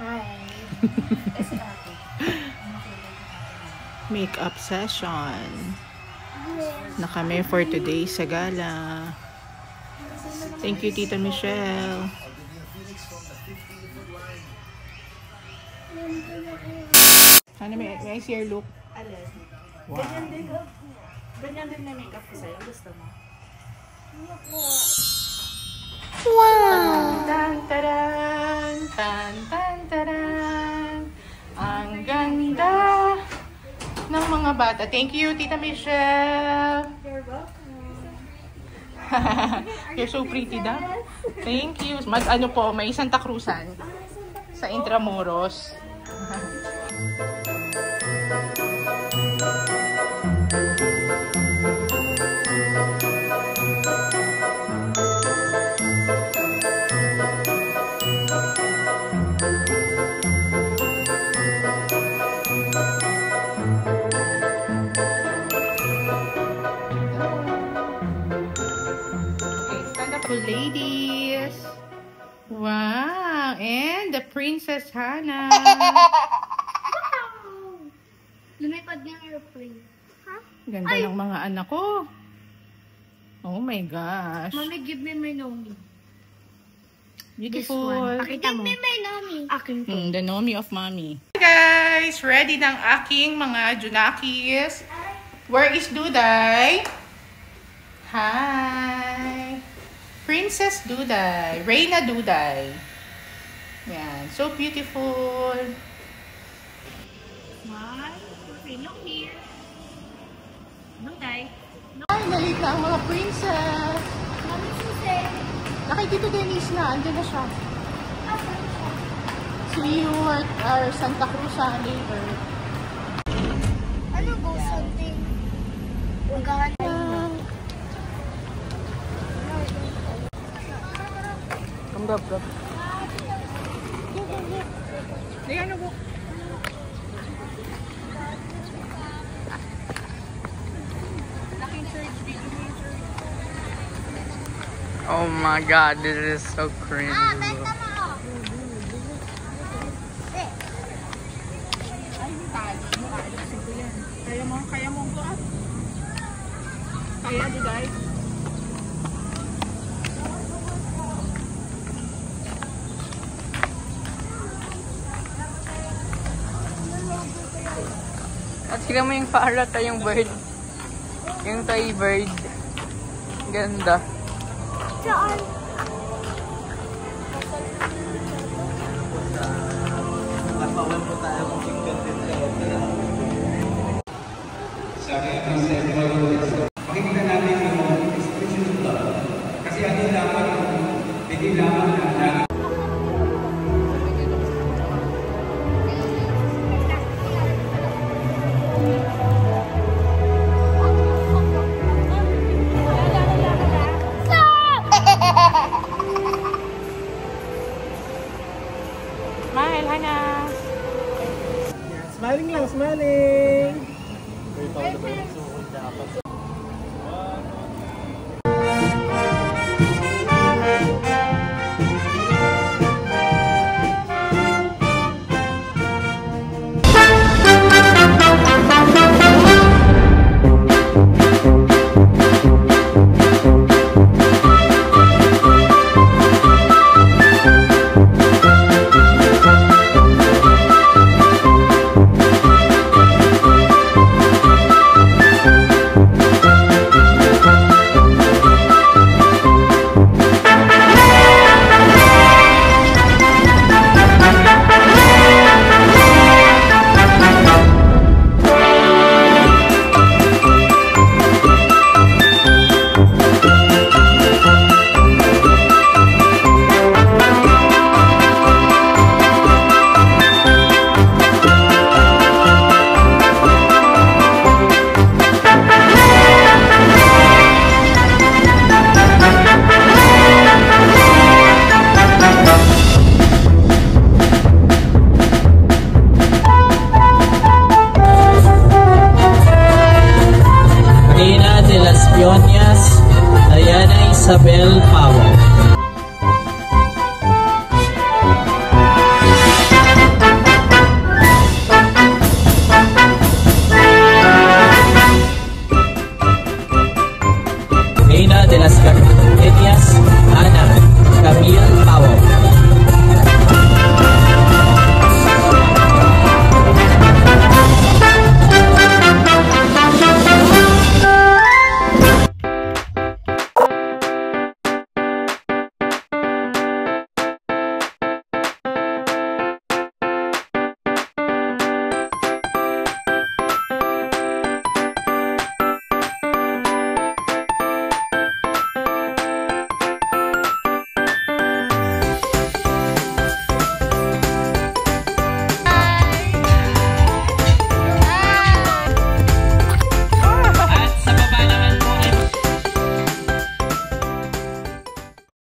Hi. Makeup session na kami for today sa gala. Thank you, Tita Michelle. Ano, may I see your look? Alin? Wow. Ganyan din na makeup ko sa'yo. Gusto mo? Wow! Tan, taran, tan, tan, taran. Ang ganda ng mga bata. Thank you, Tita Michelle. You're welcome. You're so pretty, da. Thank you. Ano po, may Santa Cruzan sa Intramuros. Ladies. Wow. And the Princess Hannah. Wow! Lumipad ng airplane. Ha? Ganda ng mga anak ko. Oh my gosh. Mommy, give me my Nomi. Beautiful. Pakita mo. Give me my Nomi. Akin to. The Nomi of Mommy. Hey guys, ready ng aking mga Junakis. Where is Duday? Hi. Princess Duday. Reyna Duday. Yan. So beautiful. One. Okay, look here. Duday. Ay, nalit na ang mga princess. Mommy, Susie. Nakikita Denise na. Andiyan na siya. See you at our Santa Cruz later. Ano go something? Magahan tayo. Come go. Ayan na po. Oh my god, this is so cringe. Kaya mo ito ah. Kaya di guys. At tignan mo yung parrot at yung bird. Yung toy bird. Ganda. Saan? Napawal po tayo kung single din tayo. Pakikita natin yung expression of love. Kasi hindi lamang na Smile, Hannah. Smiling lang, smiling!